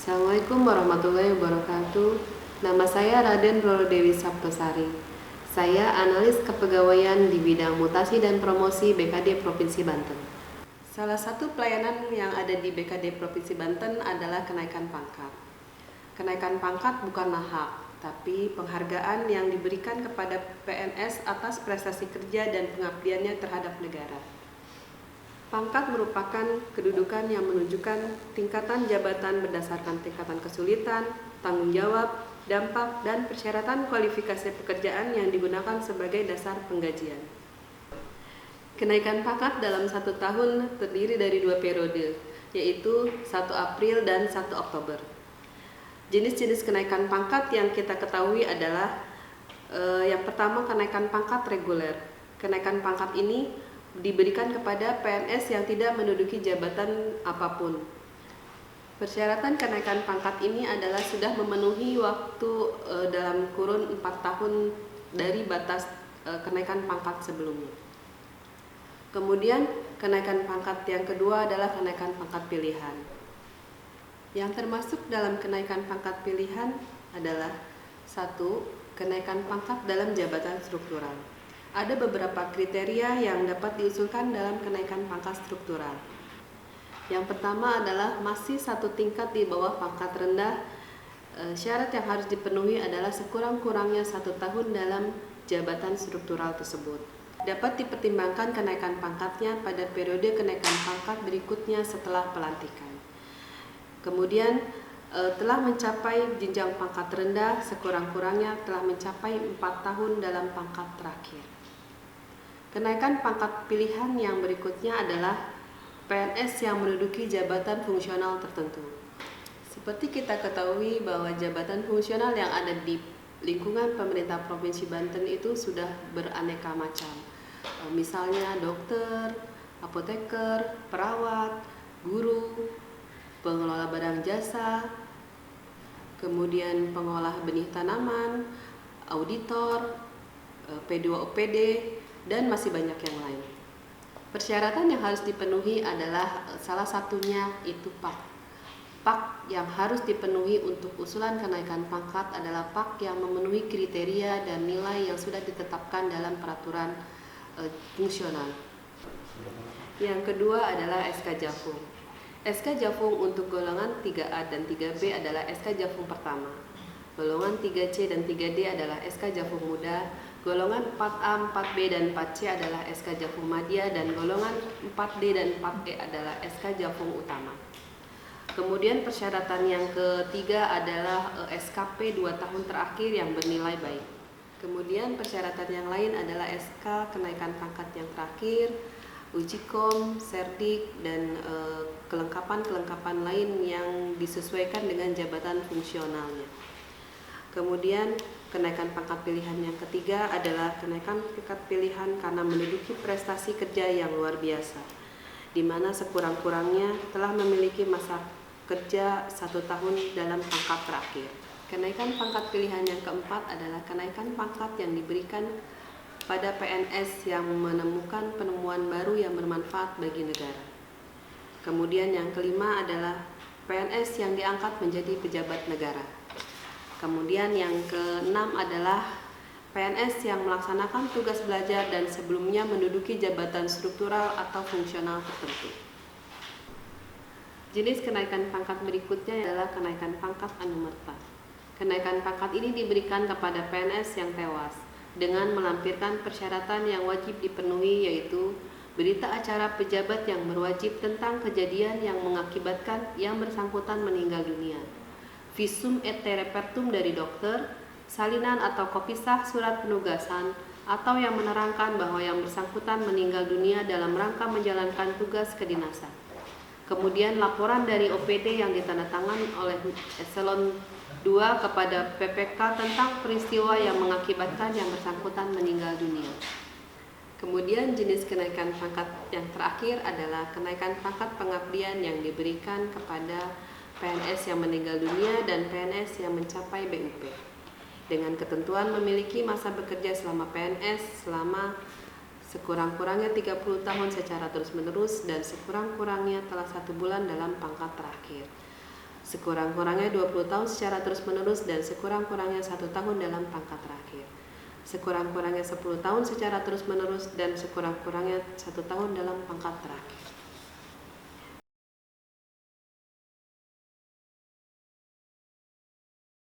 Assalamualaikum warahmatullahi wabarakatuh. Nama saya Raden Roro Dewi Saptosari. Saya analis kepegawaian di bidang mutasi dan promosi BKD Provinsi Banten. Salah satu pelayanan yang ada di BKD Provinsi Banten adalah kenaikan pangkat. Kenaikan pangkat bukanlah hak, tapi penghargaan yang diberikan kepada PNS atas prestasi kerja dan pengabdiannya terhadap negara. Pangkat merupakan kedudukan yang menunjukkan tingkatan jabatan berdasarkan tingkatan kesulitan, tanggung jawab, dampak, dan persyaratan kualifikasi pekerjaan yang digunakan sebagai dasar penggajian. Kenaikan pangkat dalam 1 tahun terdiri dari 2 periode, yaitu 1 April dan 1 Oktober. Jenis-jenis kenaikan pangkat yang kita ketahui adalah yang pertama, kenaikan pangkat reguler. Kenaikan pangkat ini diberikan kepada PNS yang tidak menduduki jabatan apapun. Persyaratan kenaikan pangkat ini adalah sudah memenuhi waktu dalam kurun 4 tahun dari batas kenaikan pangkat sebelumnya. Kemudian kenaikan pangkat yang kedua adalah kenaikan pangkat pilihan. Yang termasuk dalam kenaikan pangkat pilihan adalah 1. Kenaikan pangkat dalam jabatan struktural. Ada beberapa kriteria yang dapat diusulkan dalam kenaikan pangkat struktural. Yang pertama adalah masih 1 tingkat di bawah pangkat rendah. Syarat yang harus dipenuhi adalah sekurang-kurangnya 1 tahun dalam jabatan struktural tersebut. Dapat dipertimbangkan kenaikan pangkatnya pada periode kenaikan pangkat berikutnya setelah pelantikan. Kemudian telah mencapai jenjang pangkat rendah, sekurang-kurangnya telah mencapai 4 tahun dalam pangkat terakhir. Kenaikan pangkat pilihan yang berikutnya adalah PNS yang menduduki jabatan fungsional tertentu. Seperti kita ketahui bahwa jabatan fungsional yang ada di lingkungan pemerintah Provinsi Banten itu sudah beraneka macam. Misalnya dokter, apoteker, perawat, guru, pengelola barang jasa, kemudian pengolah benih tanaman, auditor, P2OPD, dan masih banyak yang lain. Persyaratan yang harus dipenuhi adalah salah satunya itu PAK. PAK yang harus dipenuhi untuk usulan kenaikan pangkat adalah PAK yang memenuhi kriteria dan nilai yang sudah ditetapkan dalam peraturan fungsional. Yang kedua adalah SK Jafung. SK Jafung untuk golongan 3A dan 3B adalah SK Jafung pertama. Golongan 3C dan 3D adalah SK Jafung muda. Golongan 4A, 4B, dan 4C adalah SK Jafung madya, dan golongan 4D dan 4E adalah SK Jafung utama. Kemudian persyaratan yang ketiga adalah SKP 2 tahun terakhir yang bernilai baik. Kemudian persyaratan yang lain adalah SK kenaikan pangkat yang terakhir, ujikom, serdik, dan kelengkapan-kelengkapan lain yang disesuaikan dengan jabatan fungsionalnya. Kemudian kenaikan pangkat pilihan yang ketiga adalah kenaikan pangkat pilihan karena menduduki prestasi kerja yang luar biasa, di mana sekurang-kurangnya telah memiliki masa kerja 1 tahun dalam pangkat terakhir. Kenaikan pangkat pilihan yang keempat adalah kenaikan pangkat yang diberikan pada PNS yang menemukan penemuan baru yang bermanfaat bagi negara. Kemudian yang kelima adalah PNS yang diangkat menjadi pejabat negara. Kemudian yang keenam adalah PNS yang melaksanakan tugas belajar dan sebelumnya menduduki jabatan struktural atau fungsional tertentu. Jenis kenaikan pangkat berikutnya adalah kenaikan pangkat anumerta. Kenaikan pangkat ini diberikan kepada PNS yang tewas dengan melampirkan persyaratan yang wajib dipenuhi, yaitu berita acara pejabat yang berwajib tentang kejadian yang mengakibatkan yang bersangkutan meninggal dunia, visum et repertum dari dokter, salinan atau kopi sah surat penugasan, atau yang menerangkan bahwa yang bersangkutan meninggal dunia dalam rangka menjalankan tugas kedinasan. Kemudian laporan dari OPD yang ditandatangani oleh Eselon 2 kepada PPK tentang peristiwa yang mengakibatkan yang bersangkutan meninggal dunia. Kemudian jenis kenaikan pangkat yang terakhir adalah kenaikan pangkat pengabdian yang diberikan kepada PNS yang meninggal dunia dan PNS yang mencapai BUP, dengan ketentuan memiliki masa bekerja selama PNS selama sekurang-kurangnya 30 tahun secara terus-menerus dan sekurang-kurangnya telah 1 bulan dalam pangkat terakhir. sekurang-kurangnya 20 tahun secara terus-menerus, dan sekurang-kurangnya 1 tahun dalam pangkat terakhir. Sekurang-kurangnya 10 tahun secara terus-menerus, dan sekurang-kurangnya 1 tahun dalam pangkat terakhir.